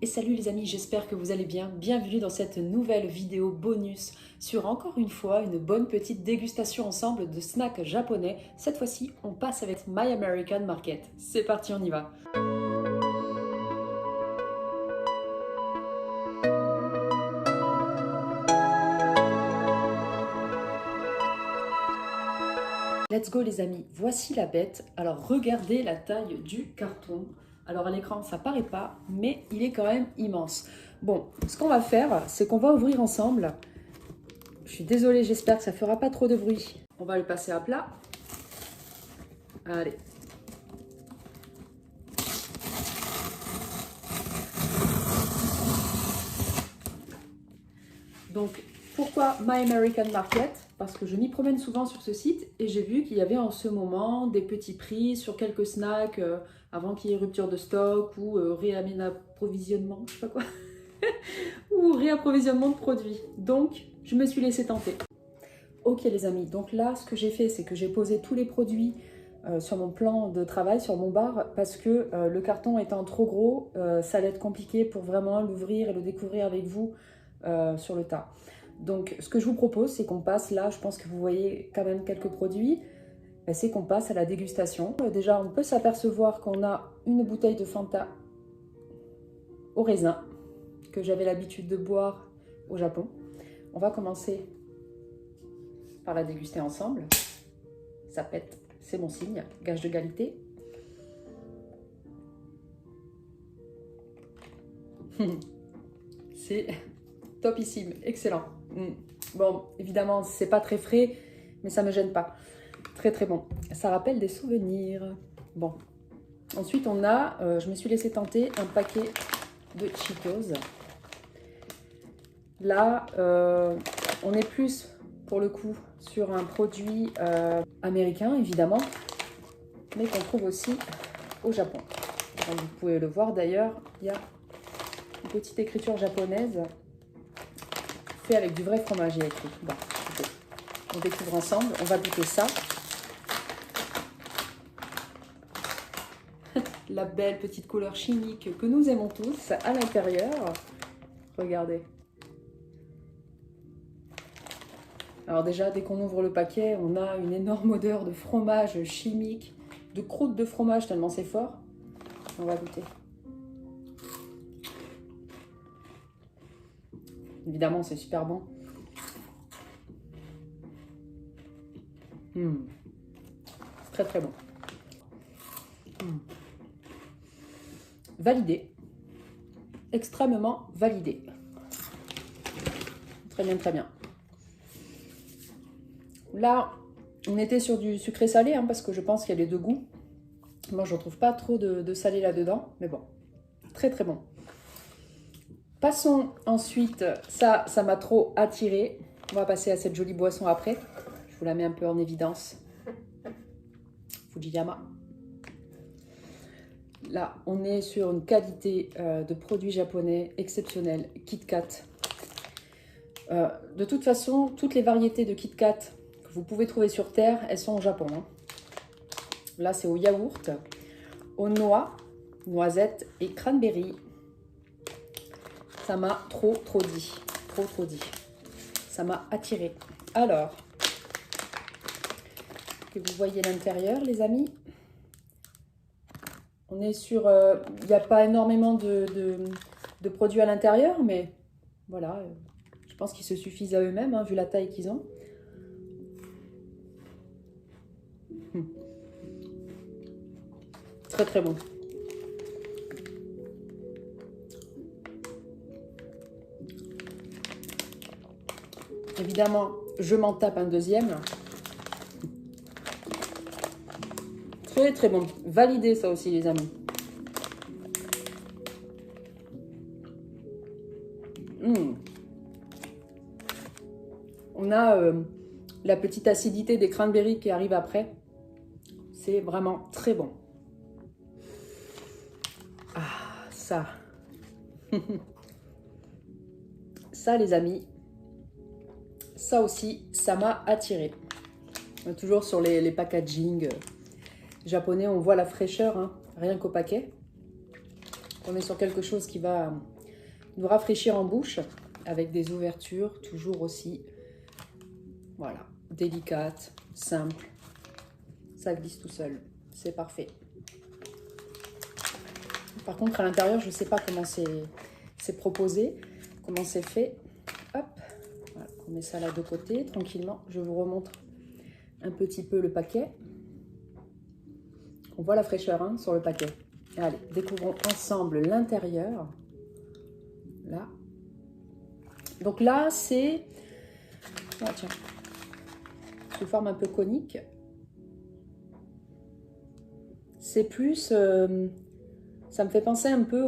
Et salut les amis, j'espère que vous allez bien. Bienvenue dans cette nouvelle vidéo bonus sur encore une fois une bonne petite dégustation ensemble de snacks japonais. Cette fois-ci, on passe avec My American Market. C'est parti, on y va. Let's go les amis, voici la bête. Alors regardez la taille du carton. Alors à l'écran ça paraît pas, mais il est quand même immense. Bon, ce qu'on va faire, c'est qu'on va ouvrir ensemble. Je suis désolée, j'espère que ça fera pas trop de bruit. On va le passer à plat. Allez. Donc, pourquoi My American Market? Parce que je m'y promène souvent sur ce site et j'ai vu qu'il y avait en ce moment des petits prix sur quelques snacks avant qu'il y ait rupture de stock ou réapprovisionnement, je sais pas quoi, ou réapprovisionnement de produits. Donc, je me suis laissée tenter. Ok les amis, donc là, ce que j'ai fait, c'est que j'ai posé tous les produits sur mon plan de travail, sur mon bar, parce que le carton étant trop gros, ça allait être compliqué pour vraiment l'ouvrir et le découvrir avec vous sur le tas. Donc ce que je vous propose, c'est qu'on passe là, je pense que vous voyez quand même quelques produits, c'est qu'on passe à la dégustation. Déjà, on peut s'apercevoir qu'on a une bouteille de Fanta au raisin, que j'avais l'habitude de boire au Japon. On va commencer par la déguster ensemble. Ça pète, c'est mon signe, gage de qualité. C'est topissime, excellent. Bon, évidemment, c'est pas très frais, mais ça me gêne pas. Très très bon. Ça rappelle des souvenirs. Bon. Ensuite, on a, je me suis laissé tenter un paquet de Cheetos. Là, on est plus, pour le coup, sur un produit américain, évidemment, mais qu'on trouve aussi au Japon. Comme vous pouvez le voir d'ailleurs, il y a une petite écriture japonaise fait avec du vrai fromage, il y a écrit. Bon, okay. On découvre ensemble, on va goûter ça. La belle petite couleur chimique que nous aimons tous à l'intérieur. Regardez. Alors déjà, dès qu'on ouvre le paquet, on a une énorme odeur de fromage chimique, de croûte de fromage tellement c'est fort. On va goûter. Évidemment, c'est super bon. C'est très très bon. Validé. Extrêmement validé. Très bien, très bien. Là, on était sur du sucré-salé, hein, parce que je pense qu'il y a les deux goûts. Moi, je ne retrouve pas trop de salé là-dedans, mais bon, très très bon. Passons ensuite, ça m'a trop attiré. On va passer à cette jolie boisson après. Je vous la mets un peu en évidence. Fujiyama. Là, on est sur une qualité de produits japonais exceptionnelle. Kit Kat. De toute façon, toutes les variétés de Kit Kat que vous pouvez trouver sur Terre, elles sont au Japon. Hein. Là, c'est au yaourt, aux noix, noisettes et cranberry. Ça m'a trop dit. Trop dit. Ça m'a attiré. Alors, que vous voyez l'intérieur, les amis. On est sur... il n'y a pas énormément de produits à l'intérieur, mais voilà. Je pense qu'ils se suffisent à eux-mêmes, hein, vu la taille qu'ils ont. Très très bon. Évidemment, je m'en tape un deuxième. Très très bon. Validé ça aussi les amis. On a la petite acidité des cranberries qui arrive après. C'est vraiment très bon. Ah, ça. Ça les amis. Ça aussi, ça m'a attiré. Toujours sur les packaging japonais, on voit la fraîcheur, hein, rien qu'au paquet. on est sur quelque chose qui va nous rafraîchir en bouche, avec des ouvertures toujours aussi, voilà, délicates, simples. Ça glisse tout seul, c'est parfait. Par contre, à l'intérieur, je ne sais pas comment c'est proposé, comment c'est fait. Hop, voilà, on met ça là de côté, tranquillement. Je vous remontre un petit peu le paquet. On voit la fraîcheur hein, sur le paquet. Allez, découvrons ensemble l'intérieur. Là. Donc là, c'est... Ah, tiens. Sous forme un peu conique. C'est plus... ça me fait penser un peu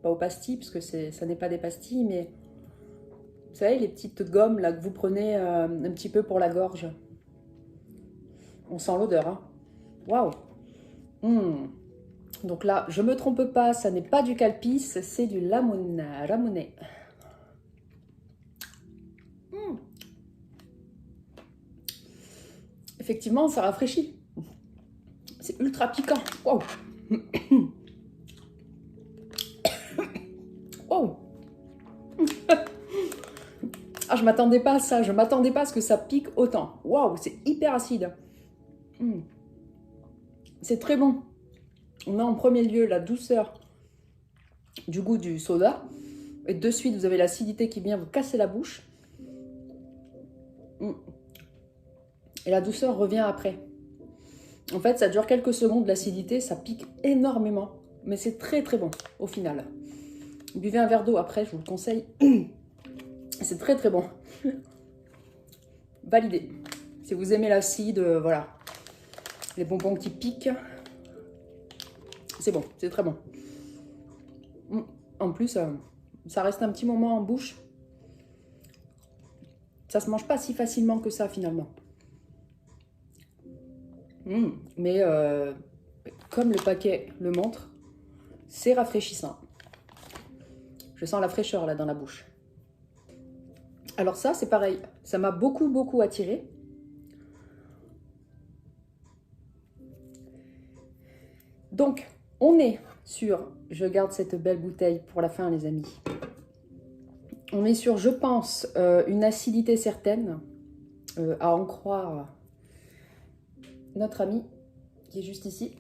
pas aux pastilles, parce que ça n'est pas des pastilles, mais... Vous savez, les petites gommes là que vous prenez un petit peu pour la gorge. On sent l'odeur, hein. Waouh! Donc là, je me trompe pas, ça n'est pas du Calpis, c'est du Ramonet. Effectivement, ça rafraîchit. C'est ultra piquant. Waouh! Waouh! Ah, je m'attendais pas à ça, je m'attendais pas à ce que ça pique autant. Waouh, c'est hyper acide. C'est très bon. On a en premier lieu la douceur du goût du soda. Et de suite, vous avez l'acidité qui vient vous casser la bouche. Et la douceur revient après. En fait, ça dure quelques secondes, l'acidité, ça pique énormément. Mais c'est très très bon au final. Buvez un verre d'eau après, je vous le conseille. C'est très très bon. Validé. Si vous aimez l'acide, voilà. Les bonbons qui piquent. C'est bon, c'est très bon. En plus, ça reste un petit moment en bouche. Ça se mange pas si facilement que ça finalement. Mais comme le paquet le montre, c'est rafraîchissant. Je sens la fraîcheur là dans la bouche. Alors ça, c'est pareil. Ça m'a beaucoup attiré. Donc, on est sur... Je garde cette belle bouteille pour la fin, les amis. On est sur, je pense, une acidité certaine, à en croire notre ami qui est juste ici.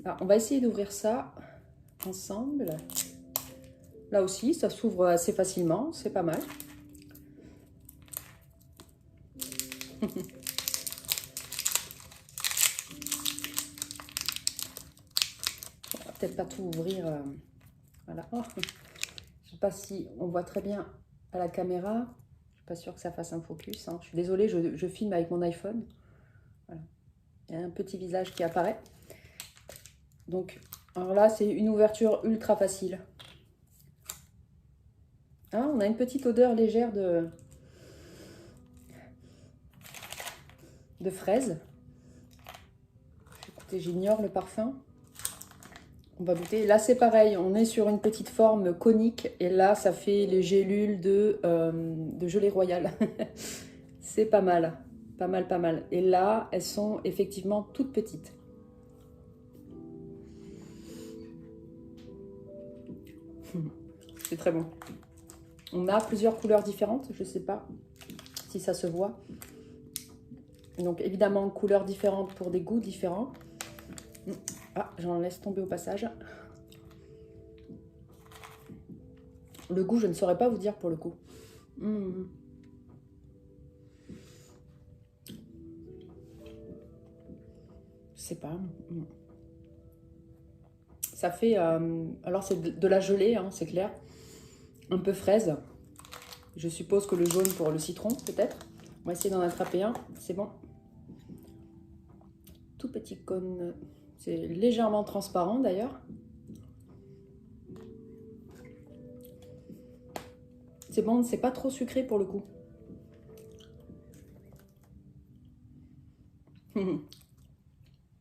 Alors, on va essayer d'ouvrir ça ensemble. Là aussi, ça s'ouvre assez facilement, c'est pas mal. On va peut-être pas tout ouvrir. Voilà. Oh. Je sais pas si on voit très bien à la caméra. Je suis pas sûre que ça fasse un focus. Hein. Je suis désolée, je filme avec mon iPhone. Voilà. Il y a un petit visage qui apparaît. Donc, alors là, c'est une ouverture ultra facile. Ah, on a une petite odeur légère de fraise. Écoutez, j'ignore le parfum. On va goûter. Là, c'est pareil. On est sur une petite forme conique. Et là, ça fait les gélules de gelée royale. C'est pas mal. Pas mal, pas mal. Et là, elles sont effectivement toutes petites. C'est très bon. On a plusieurs couleurs différentes. Je ne sais pas si ça se voit. Donc, évidemment, couleurs différentes pour des goûts différents. Ah, j'en laisse tomber au passage. Le goût, je ne saurais pas vous dire pour le coup. Je sais pas. Ça fait... alors, c'est de la gelée, hein, c'est clair. Un peu fraise. Je suppose que le jaune pour le citron, peut-être. On va essayer d'en attraper un. C'est bon. Tout petit cône. C'est légèrement transparent, d'ailleurs. C'est bon, c'est pas trop sucré pour le coup.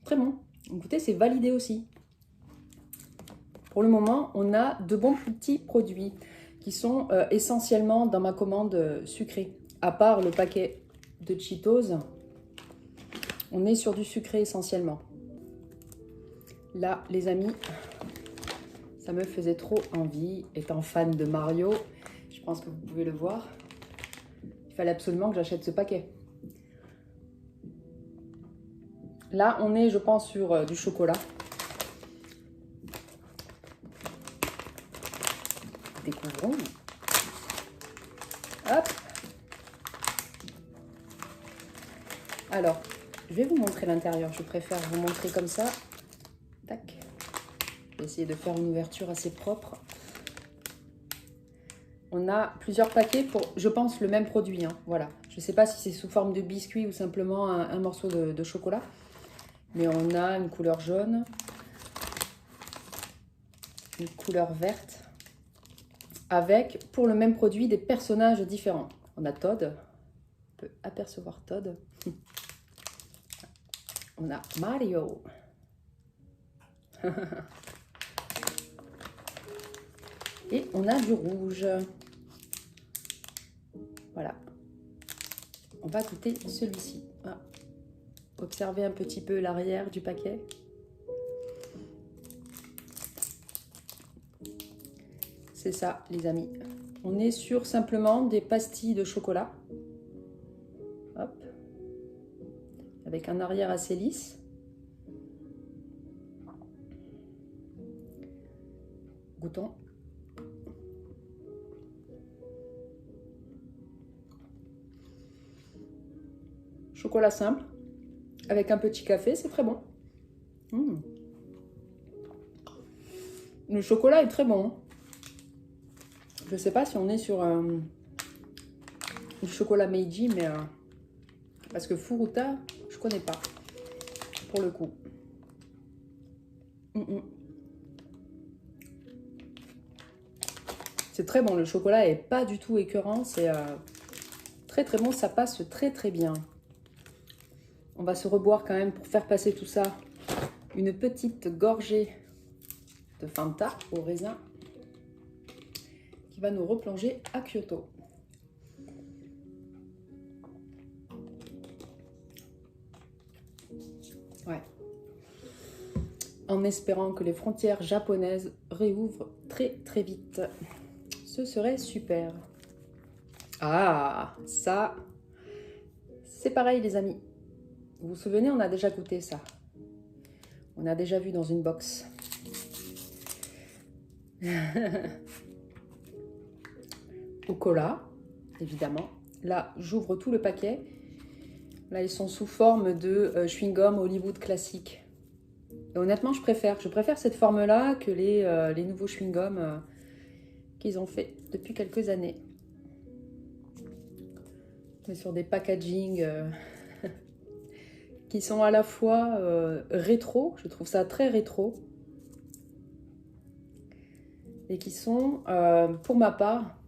Très bon. Écoutez, c'est validé aussi. Pour le moment, on a de bons petits produits qui sont essentiellement dans ma commande sucrée. À part le paquet de Cheetos, on est sur du sucré essentiellement. Là, les amis, ça me faisait trop envie. Étant fan de Mario, je pense que vous pouvez le voir. Il fallait absolument que j'achète ce paquet. Là, on est, je pense, sur du chocolat. Découvrons. Hop. Alors, je vais vous montrer l'intérieur. Je préfère vous montrer comme ça. Tac. Je vais essayer de faire une ouverture assez propre. On a plusieurs paquets pour, je pense, le même produit. Hein. Voilà. Je ne sais pas si c'est sous forme de biscuit ou simplement un morceau de chocolat. Mais on a une couleur jaune, une couleur verte, avec, pour le même produit, des personnages différents. On a Todd, on peut apercevoir Todd. On a Mario. Et on a du rouge. Voilà. On va goûter celui-ci. Ah. Observez un petit peu l'arrière du paquet. C'est ça, les amis. On est sur simplement des pastilles de chocolat. Hop. Avec un arrière assez lisse. Goûtons. Chocolat simple. Avec un petit café, c'est très bon. Le chocolat est très bon. Je ne sais pas si on est sur du chocolat Meiji, mais parce que Furuta, je connais pas pour le coup. C'est très bon, le chocolat est pas du tout écœurant, c'est très très bon, ça passe très très bien. On va se reboire quand même pour faire passer tout ça une petite gorgée de Fanta au raisin qui va nous replonger à Kyoto. Ouais. En espérant que les frontières japonaises réouvrent très très vite. Ce serait super. Ah, ça, c'est pareil les amis. Vous vous souvenez, on a déjà goûté ça. On a déjà vu dans une box. Au cola, évidemment. Là, j'ouvre tout le paquet. Là, ils sont sous forme de chewing-gum Hollywood classique. Et honnêtement, je préfère cette forme-là que les nouveaux chewing-gums qu'ils ont fait depuis quelques années. Mais sur des packaging qui sont à la fois rétro, je trouve ça très rétro, et qui sont, pour ma part,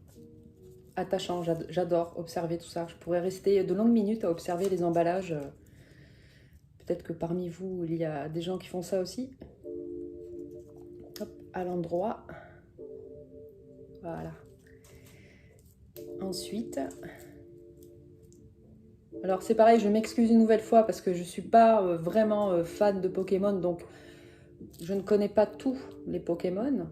attachants. J'adore observer tout ça. Je pourrais rester de longues minutes à observer les emballages. Peut-être que parmi vous, il y a des gens qui font ça aussi. Hop, à l'endroit. Voilà. Ensuite, alors c'est pareil, je m'excuse une nouvelle fois parce que je ne suis pas vraiment fan de Pokémon, donc je ne connais pas tous les Pokémon.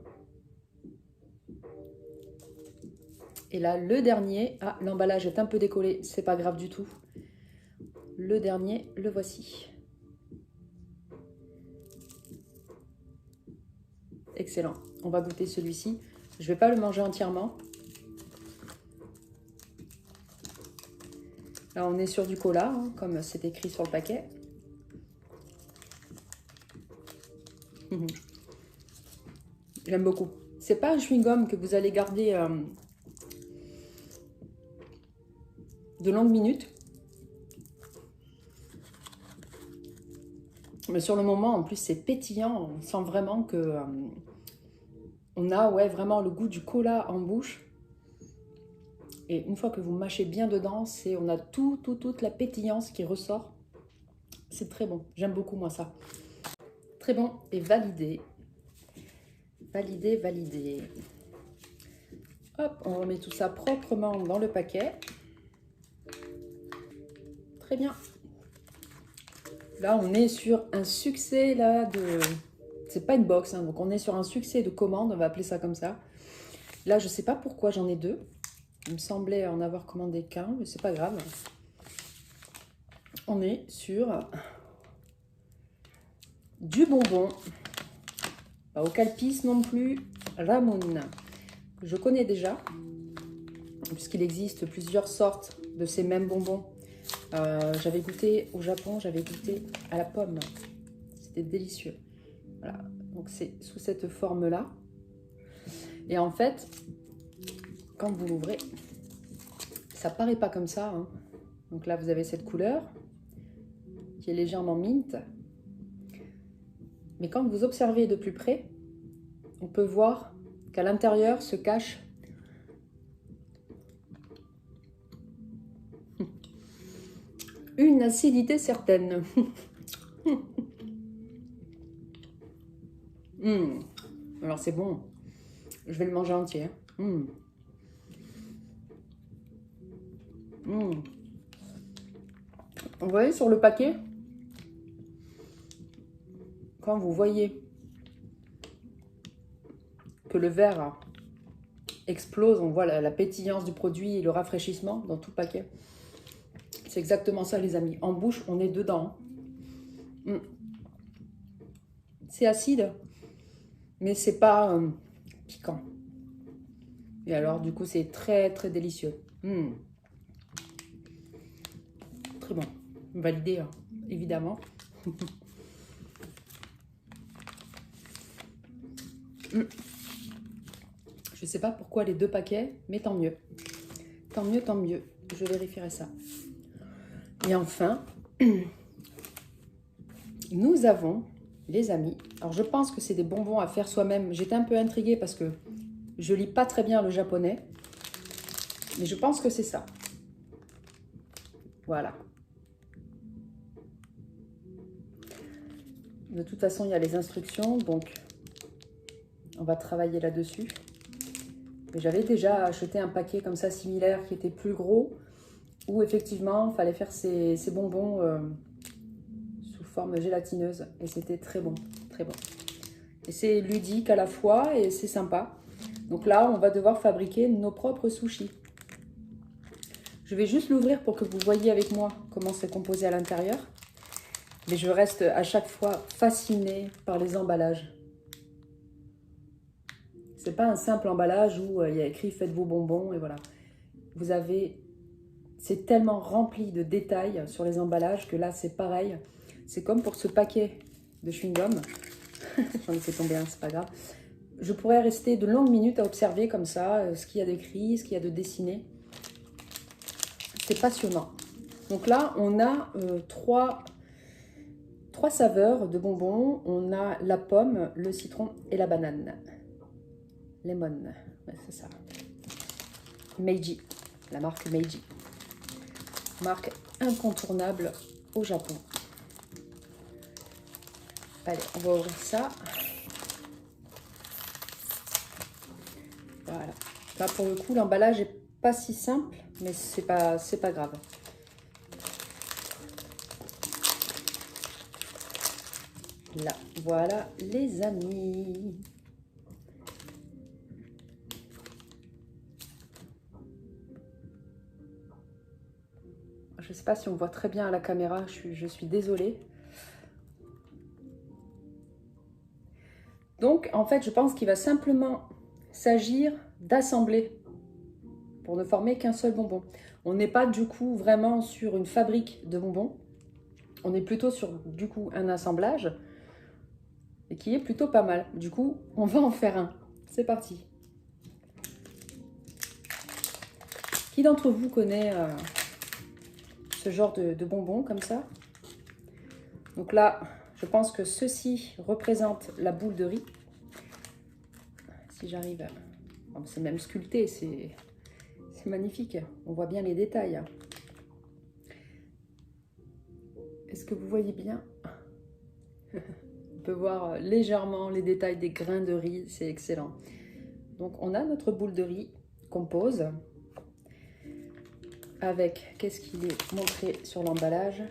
Et là, le dernier, ah, l'emballage est un peu décollé, c'est pas grave du tout. Le dernier, le voici. Excellent, on va goûter celui-ci. Je ne vais pas le manger entièrement. Là, on est sur du cola, hein, comme c'est écrit sur le paquet. J'aime beaucoup. C'est pas un chewing-gum que vous allez garder de longues minutes. Mais sur le moment, en plus, c'est pétillant. On sent vraiment que on a vraiment le goût du cola en bouche. Et une fois que vous mâchez bien dedans, on a toute la pétillance qui ressort. C'est très bon. J'aime beaucoup, moi, ça. Très bon et validé. Validé, validé. Hop, on remet tout ça proprement dans le paquet. Très bien. Là, on est sur un succès là c'est pas une box, hein, donc on est sur un succès de commande, on va appeler ça comme ça. Là, je sais pas pourquoi j'en ai deux. Il me semblait en avoir commandé qu'un, mais c'est pas grave. On est sur du bonbon. Pas au Calpis non plus, Ramon. Je connais déjà, puisqu'il existe plusieurs sortes de ces mêmes bonbons. J'avais goûté au Japon, j'avais goûté à la pomme. C'était délicieux. Voilà, donc c'est sous cette forme-là. Et en fait, quand vous l'ouvrez, ça paraît pas comme ça, hein. Donc là, vous avez cette couleur qui est légèrement mint. Mais quand vous observez de plus près, on peut voir qu'à l'intérieur se cache une acidité certaine. Alors c'est bon. Je vais le manger entier. Vous voyez sur le paquet, quand vous voyez que le verre explose, on voit la pétillance du produit et le rafraîchissement dans tout le paquet. C'est exactement ça, les amis. En bouche, on est dedans. C'est acide, mais c'est pas piquant. Et alors, du coup, c'est très, très délicieux. Très bon. Validé, hein, évidemment. Je sais pas pourquoi les deux paquets, mais tant mieux. Tant mieux, tant mieux. Je vérifierai ça. Et enfin, nous avons, les amis, alors je pense que c'est des bonbons à faire soi-même. J'étais un peu intriguée parce que je lis pas très bien le japonais, mais je pense que c'est ça. Voilà. De toute façon, il y a les instructions, donc on va travailler là-dessus. J'avais déjà acheté un paquet comme ça similaire qui était plus gros, où effectivement il fallait faire ces bonbons sous forme gélatineuse, et c'était très bon, très bon. Et c'est ludique à la fois et c'est sympa. Donc là, on va devoir fabriquer nos propres sushis. Je vais juste l'ouvrir pour que vous voyez avec moi comment c'est composé à l'intérieur. Mais je reste à chaque fois fascinée par les emballages. C'est pas un simple emballage où il y a écrit « Faites vos bonbons » et voilà. Vous avez... C'est tellement rempli de détails sur les emballages que là, c'est pareil. C'est comme pour ce paquet de chewing-gum. J'en ai fait tomber un, c'est pas grave. Je pourrais rester de longues minutes à observer comme ça ce qu'il y a d'écrit, ce qu'il y a de dessiné. C'est passionnant. Donc là, on a trois saveurs de bonbons. On a la pomme, le citron et la banane. Lemon, ouais, c'est ça. Meiji, la marque Meiji. Marque incontournable au Japon. Allez, on va ouvrir ça. Voilà. Là, pour le coup, l'emballage est pas si simple, mais c'est pas grave. Là, voilà les amis. Je ne sais pas si on voit très bien à la caméra, je suis désolée. Donc, en fait, je pense qu'il va simplement s'agir d'assembler pour ne former qu'un seul bonbon. On n'est pas du coup vraiment sur une fabrique de bonbons. On est plutôt sur du coup un assemblage et qui est plutôt pas mal. Du coup, on va en faire un. C'est parti. Qui d'entre vous connaît ce genre de bonbons comme ça? Donc là, je pense que ceci représente la boule de riz. Si j'arrive à... Oh, c'est même sculpté, c'est magnifique. On voit bien les détails. Est-ce que vous voyez bien? On peut voir légèrement les détails des grains de riz, c'est excellent. Donc on a notre boule de riz qu'on pose avec, qu'est-ce qu'il est montré sur l'emballage?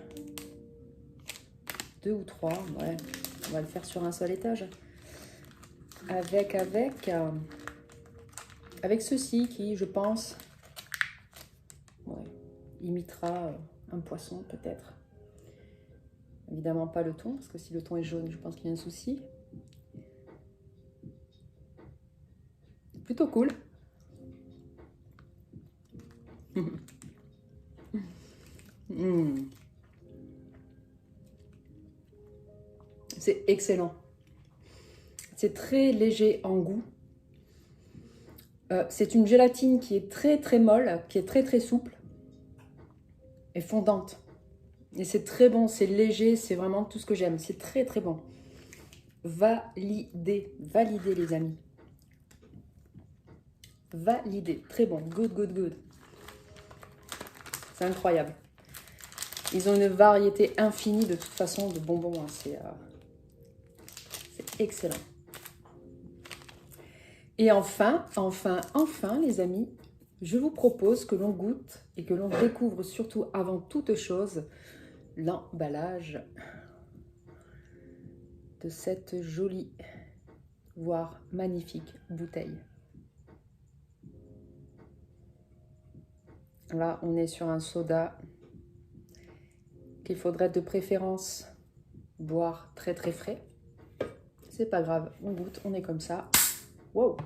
2 ou 3, ouais, on va le faire sur un seul étage. avec ceci qui, je pense, ouais, imitera un poisson peut-être. Évidemment pas le thon, parce que si le thon est jaune, je pense qu'il y a un souci. Plutôt cool. Mmh. C'est excellent. C'est très léger en goût. C'est une gélatine qui est très très molle, qui est très très souple et fondante. Et c'est très bon, c'est léger, c'est vraiment tout ce que j'aime. C'est très très bon. Validé, validé les amis. Validé, très bon, good, good, good. C'est incroyable. Ils ont une variété infinie de toute façon de bonbons. Hein. C'est excellent. Et enfin, les amis, je vous propose que l'on goûte et que l'on découvre surtout avant toute chose l'emballage de cette jolie, voire magnifique bouteille. Là, on est sur un soda qu'il faudrait de préférence boire très très frais. C'est pas grave, on goûte, on est comme ça. Wow.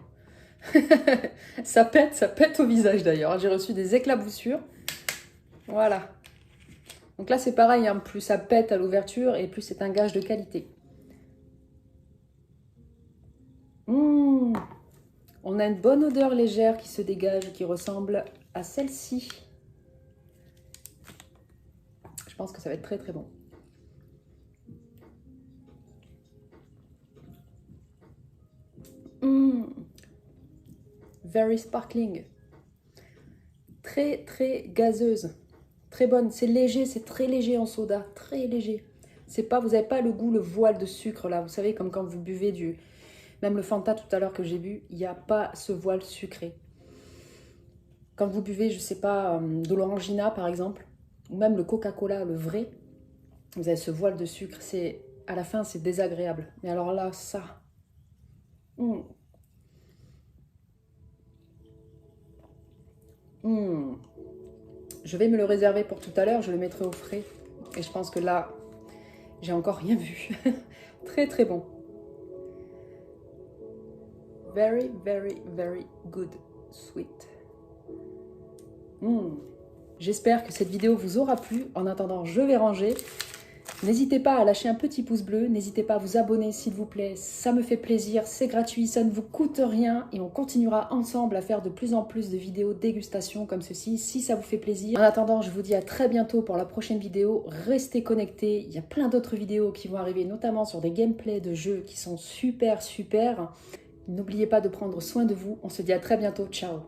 Ça pète au visage d'ailleurs. J'ai reçu des éclaboussures. Voilà. Donc là, c'est pareil, hein, plus ça pète à l'ouverture et plus c'est un gage de qualité. On a une bonne odeur légère qui se dégage, qui ressemble à celle-ci. Je pense que ça va être très très bon. Very sparkling. Très très gazeuse. Très bonne. C'est léger, c'est très léger en soda. Très léger. C'est pas, vous n'avez pas le goût, le voile de sucre là. Vous savez, comme quand vous buvez du... Même le Fanta tout à l'heure que j'ai bu, il n'y a pas ce voile sucré. Quand vous buvez, je sais pas, de l'orangina par exemple, ou même le Coca-Cola, le vrai, vous avez ce voile de sucre. C'est à la fin, c'est désagréable. Mais alors là, ça... Je vais me le réserver pour tout à l'heure, je le mettrai au frais. Et je pense que là, j'ai encore rien vu. Très très bon. Very, very, very good, sweet. J'espère que cette vidéo vous aura plu. En attendant, je vais ranger. N'hésitez pas à lâcher un petit pouce bleu, n'hésitez pas à vous abonner s'il vous plaît, ça me fait plaisir, c'est gratuit, ça ne vous coûte rien et on continuera ensemble à faire de plus en plus de vidéos dégustation comme ceci, si ça vous fait plaisir. En attendant, je vous dis à très bientôt pour la prochaine vidéo, restez connectés, il y a plein d'autres vidéos qui vont arriver, notamment sur des gameplays de jeux qui sont super super. N'oubliez pas de prendre soin de vous, on se dit à très bientôt, ciao.